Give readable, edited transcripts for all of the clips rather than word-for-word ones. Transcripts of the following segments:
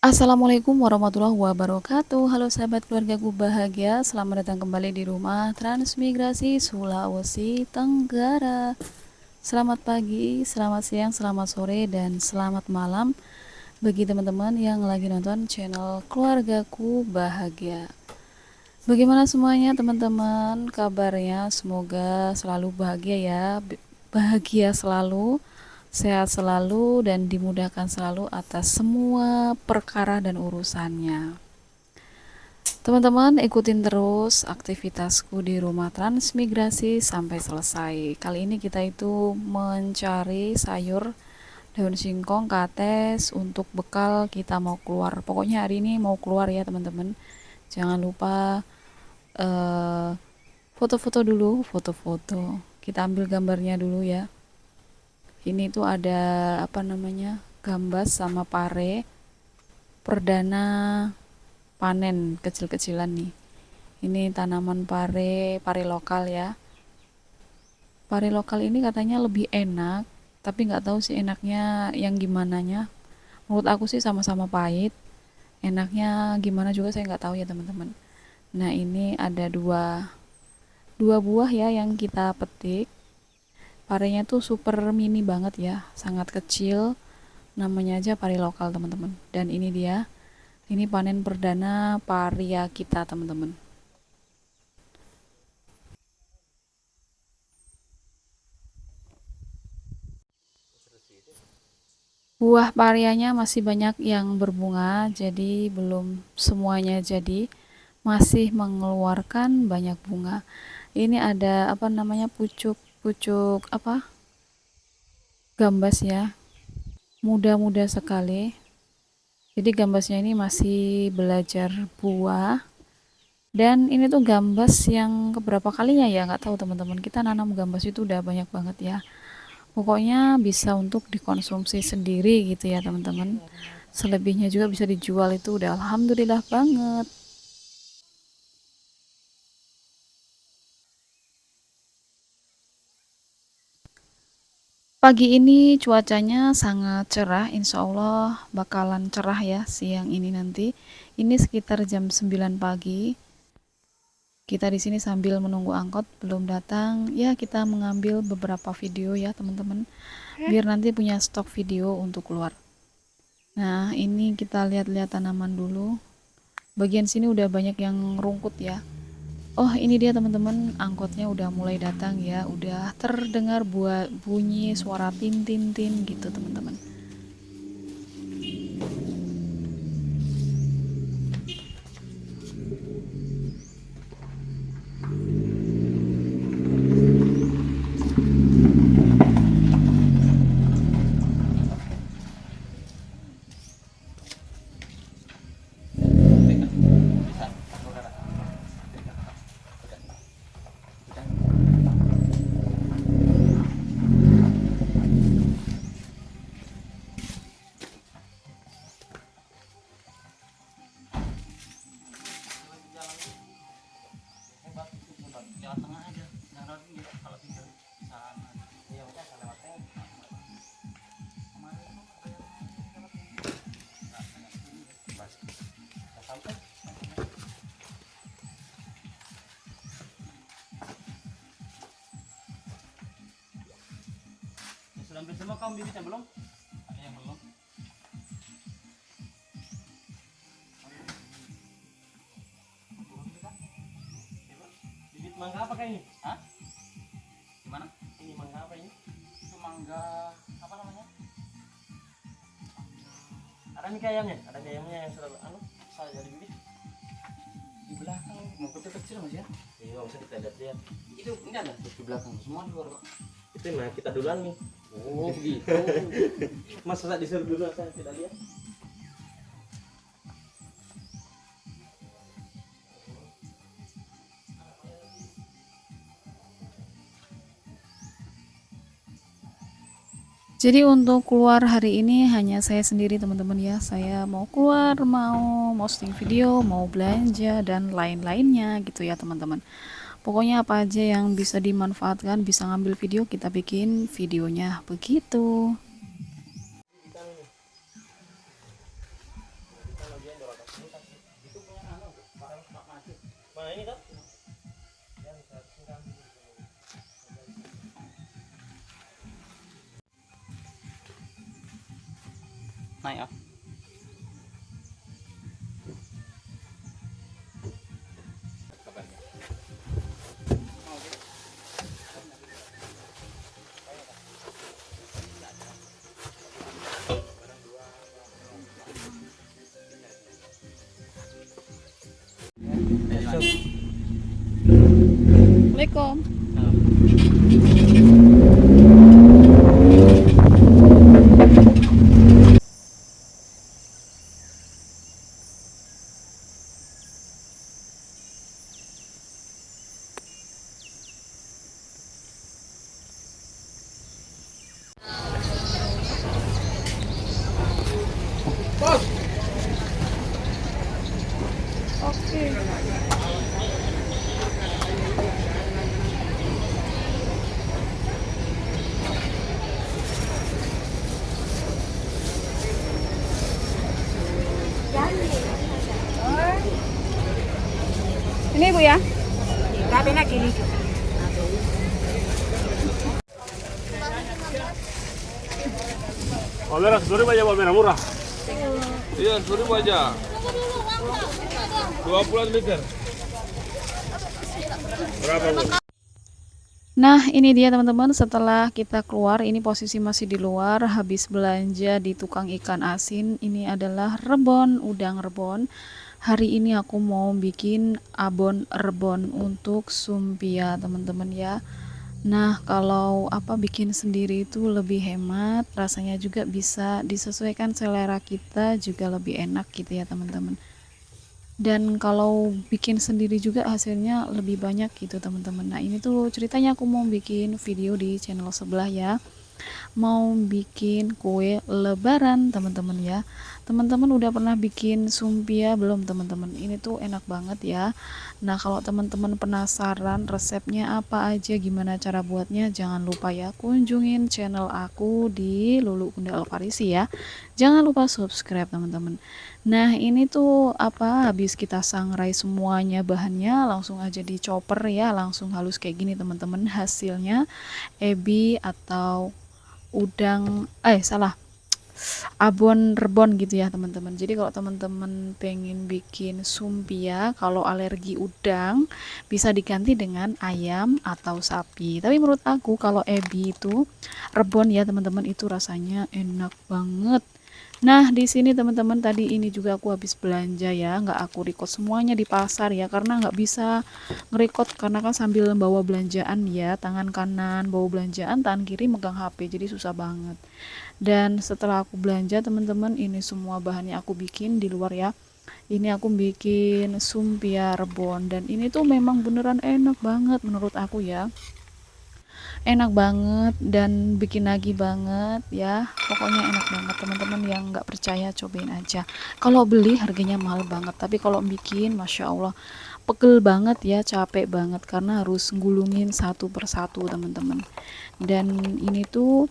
Assalamualaikum warahmatullahi wabarakatuh. Halo sahabat keluargaku bahagia, selamat datang kembali di rumah Transmigrasi Sulawesi Tenggara. Selamat pagi, selamat siang, selamat sore, dan selamat malam bagi teman-teman yang lagi nonton channel Keluargaku Bahagia. Bagaimana semuanya teman-teman, kabarnya? Semoga selalu bahagia ya, bahagia selalu, sehat selalu, dan dimudahkan selalu atas semua perkara dan urusannya. Teman-teman ikutin terus aktivitasku di rumah Transmigrasi sampai selesai. Kali ini kita itu mencari sayur daun singkong kates untuk bekal kita mau keluar. Pokoknya hari ini mau keluar ya teman-teman. Jangan lupa foto-foto dulu, foto-foto. Kita ambil gambarnya dulu ya. Ini tuh ada apa namanya, gambas sama pare perdana panen kecil-kecilan nih. Ini tanaman pare lokal ya. Pare lokal ini katanya lebih enak, tapi nggak tahu sih enaknya yang gimana nya. Menurut aku sih sama-sama pahit. Enaknya gimana juga saya nggak tahu ya teman-teman. Nah ini ada dua buah ya yang kita petik. Parenya tuh super mini banget ya, sangat kecil. Namanya aja pari lokal teman-teman. Dan ini dia, ini panen perdana paria kita teman-teman. Buah parianya masih banyak yang berbunga, jadi belum semuanya jadi, masih mengeluarkan banyak bunga. Ini ada apa namanya, pucuk apa, gambas ya, muda-muda sekali. Jadi gambasnya ini masih belajar buah. Dan ini tuh gambas yang keberapa kalinya ya, nggak tahu teman-teman. Kita nanam gambas itu udah banyak banget ya. Pokoknya bisa untuk dikonsumsi sendiri gitu ya teman-teman. Selebihnya juga bisa dijual, itu udah alhamdulillah banget. Pagi ini cuacanya sangat cerah, insya Allah bakalan cerah ya siang ini nanti. Ini sekitar jam 9 pagi. Kita di sini sambil menunggu angkot belum datang. Ya, kita mengambil beberapa video ya teman-teman, biar nanti punya stok video untuk keluar. Nah, ini kita lihat-lihat tanaman dulu. Bagian sini udah banyak yang rungkut ya. Oh, ini dia teman-teman, angkotnya udah mulai datang ya. Udah terdengar bunyi suara tin tin tin gitu teman-teman. Semua kamu bibitnya belum? Ada yang belum? Bibit mangga apa kayak ini? Hah? Gimana? Ini mangga apa ini? Itu mangga apa namanya? Ada mie ayamnya? Ada mie ayamnya yang sudah saya jadi bibit di belakang. Mau kecil mas ya? Iya, nggak usah kita lihat. Itu enggak ada di belakang, semua di luar, Pak. Itu mah kita duluan nih. Oh begitu. Masa disuruh dulu saya tidak lihat. Jadi untuk keluar hari ini hanya saya sendiri teman-teman ya. Saya mau keluar, mau posting video, mau belanja dan lain-lainnya gitu ya teman-teman. Pokoknya apa aja yang bisa dimanfaatkan, bisa ngambil video, kita bikin videonya begitu. Mana ini kan? Naik ah. Kabarnya. Assalamualaikum. Oke. Ini Bu ya. Kabena kiri. Palmera, 10.000 aja palmera murah. Iya, 10.000 aja. 20 liter. Berapa, Bu? Nah ini dia teman-teman, setelah kita keluar, ini posisi masih di luar, habis belanja di tukang ikan asin. Ini adalah rebon, udang rebon. Hari ini aku mau bikin abon rebon untuk sumpia teman-teman ya. Nah kalau bikin sendiri itu lebih hemat, rasanya juga bisa disesuaikan selera kita, juga lebih enak gitu ya teman-teman. Dan kalau bikin sendiri juga hasilnya lebih banyak gitu teman-teman. Nah ini tuh ceritanya aku mau bikin video di channel sebelah ya, mau bikin kue lebaran teman-teman ya. Teman-teman udah pernah bikin sumpia belum teman-teman? Ini tuh enak banget ya. Nah kalau teman-teman penasaran resepnya apa aja, gimana cara buatnya, jangan lupa ya kunjungin channel aku di Lulu Bunda Alfarisi ya. Jangan lupa subscribe teman-teman. Nah ini tuh habis kita sangrai semuanya bahannya, langsung aja di chopper ya, langsung halus kayak gini teman-teman. Hasilnya ebi atau udang abon rebon gitu ya teman-teman. Jadi kalau teman-teman pengen bikin sumpia, kalau alergi udang bisa diganti dengan ayam atau sapi. Tapi menurut aku kalau ebi itu rebon ya teman-teman, itu rasanya enak banget. Nah di sini teman-teman, tadi ini juga aku habis belanja ya, nggak aku record semuanya di pasar ya, karena nggak bisa ngerecord karena kan sambil bawa belanjaan ya, tangan kanan bawa belanjaan, tangan kiri megang HP, jadi susah banget. Dan setelah aku belanja teman-teman, ini semua bahannya aku bikin di luar ya. Ini aku bikin sumpia rebon, dan ini tuh memang beneran enak banget menurut aku ya. Enak banget dan bikin lagi banget ya, pokoknya enak banget teman-teman. Yang nggak percaya cobain aja. Kalau beli harganya mahal banget, tapi kalau bikin masya Allah pegel banget ya, capek banget karena harus gulungin satu persatu teman-teman. Dan ini tuh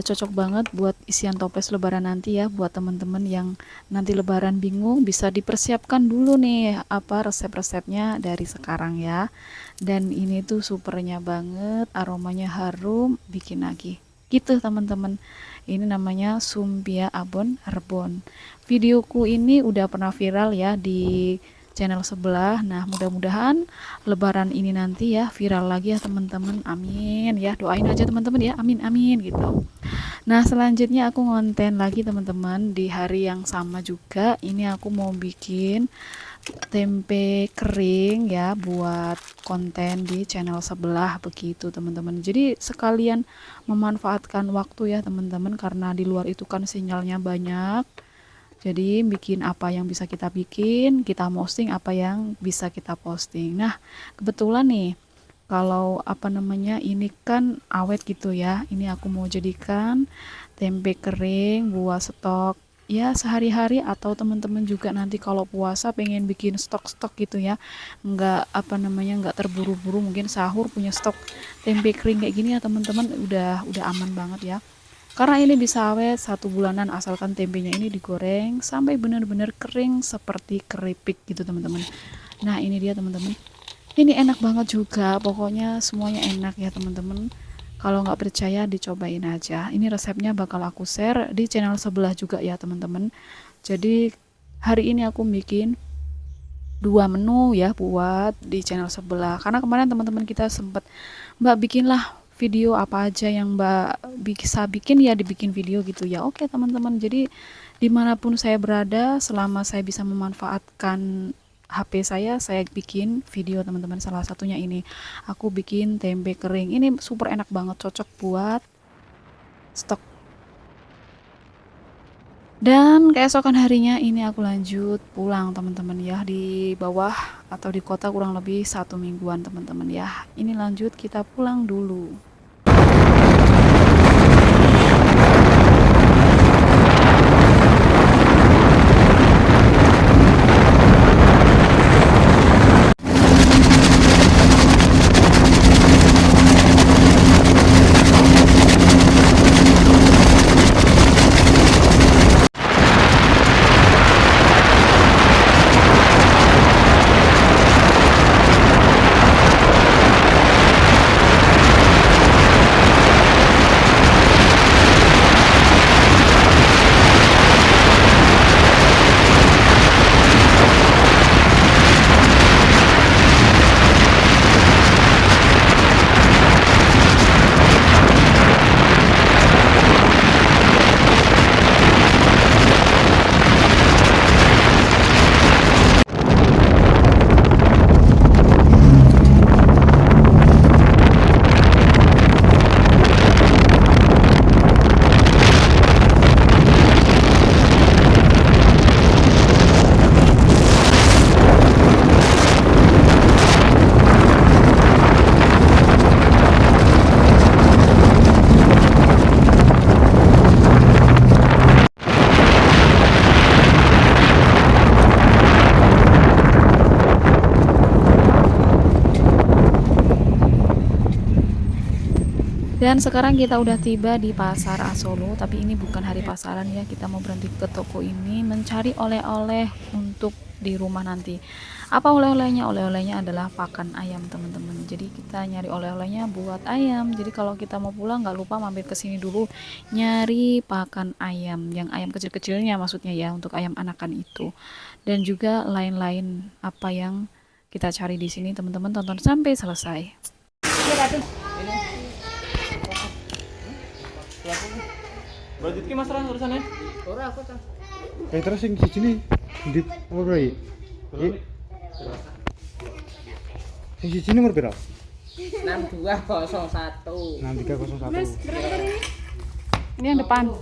cocok banget buat isian toples lebaran nanti ya, buat teman-teman yang nanti lebaran bingung, bisa dipersiapkan dulu nih resep-resepnya dari sekarang ya. Dan ini tuh supernya banget, aromanya harum, bikin lagi Gitu teman-teman. Ini namanya Sumpia Abon Rebon. Videoku ini udah pernah viral ya di channel sebelah. Nah, mudah-mudahan lebaran ini nanti ya viral lagi ya teman-teman. Amin ya. Doain aja teman-teman ya. Amin amin gitu. Nah, selanjutnya aku ngonten lagi teman-teman di hari yang sama juga. Ini aku mau bikin tempe kering ya buat konten di channel sebelah begitu teman-teman. Jadi sekalian memanfaatkan waktu ya teman-teman, karena di luar itu kan sinyalnya banyak. Jadi bikin apa yang bisa kita bikin, kita posting apa yang bisa kita posting. Nah, kebetulan nih kalau apa namanya ini kan awet gitu ya. Ini aku mau jadikan tempe kering buat stok ya sehari-hari, atau teman-teman juga nanti kalau puasa pengen bikin stok-stok gitu ya, nggak apa namanya nggak terburu-buru, mungkin sahur punya stok tempe kering kayak gini ya teman-teman, udah aman banget ya, karena ini bisa awet 1 bulanan asalkan tempenya ini digoreng sampai benar-benar kering seperti keripik gitu teman-teman. Nah ini dia teman-teman, ini enak banget juga, pokoknya semuanya enak ya teman-teman. Kalau nggak percaya dicobain aja. Ini resepnya bakal aku share di channel sebelah juga ya teman-teman. Jadi hari ini aku bikin 2 menu ya buat di channel sebelah. Karena kemarin teman-teman kita sempat, Mbak bikinlah video apa aja yang Mbak bisa bikin ya dibikin video gitu ya. Oke teman-teman, jadi dimanapun saya berada, selama saya bisa memanfaatkan HP saya bikin video teman-teman. Salah satunya ini aku bikin tempe kering, ini super enak banget, cocok buat stok. Dan keesokan harinya ini aku lanjut pulang teman-teman ya, di bawah atau di kota kurang lebih 1 mingguan teman-teman ya. Ini lanjut kita pulang dulu. Dan sekarang kita udah tiba di Pasar Asolo, tapi ini bukan hari pasaran ya. Kita mau berhenti ke toko ini mencari oleh-oleh untuk di rumah nanti. Apa oleh-olehnya? Oleh-olehnya adalah pakan ayam teman-teman. Jadi kita nyari oleh-olehnya buat ayam. Jadi kalau kita mau pulang nggak lupa mampir ke sini dulu nyari pakan ayam, yang ayam kecil-kecilnya maksudnya ya, untuk ayam anakan itu. Dan juga lain-lain apa yang kita cari di sini teman-teman, tonton sampai selesai. Budget ki Mas Ran urusannya? Ora aku ta. Terus yang di sini di ora ya? Yang di sini nomor berapa? 6201. 6301. Ini yang depan.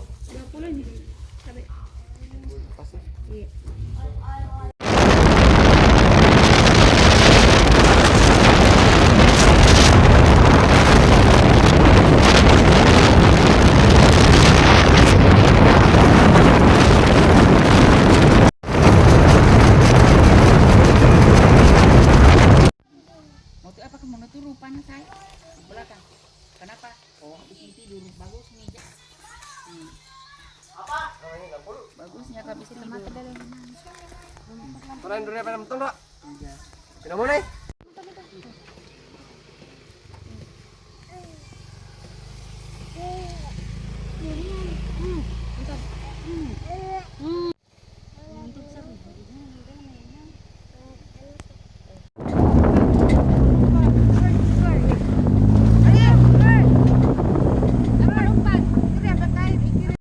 Motif apa kemana tuh rupanya saya? Di belakang. Kenapa? Oh, habis ini tidur. Bagus nih, Ja. Apa? Oh, ini 60. Bagusnya habis tidur. Orang Indonesia pada betul, Pak. Tidak boleh.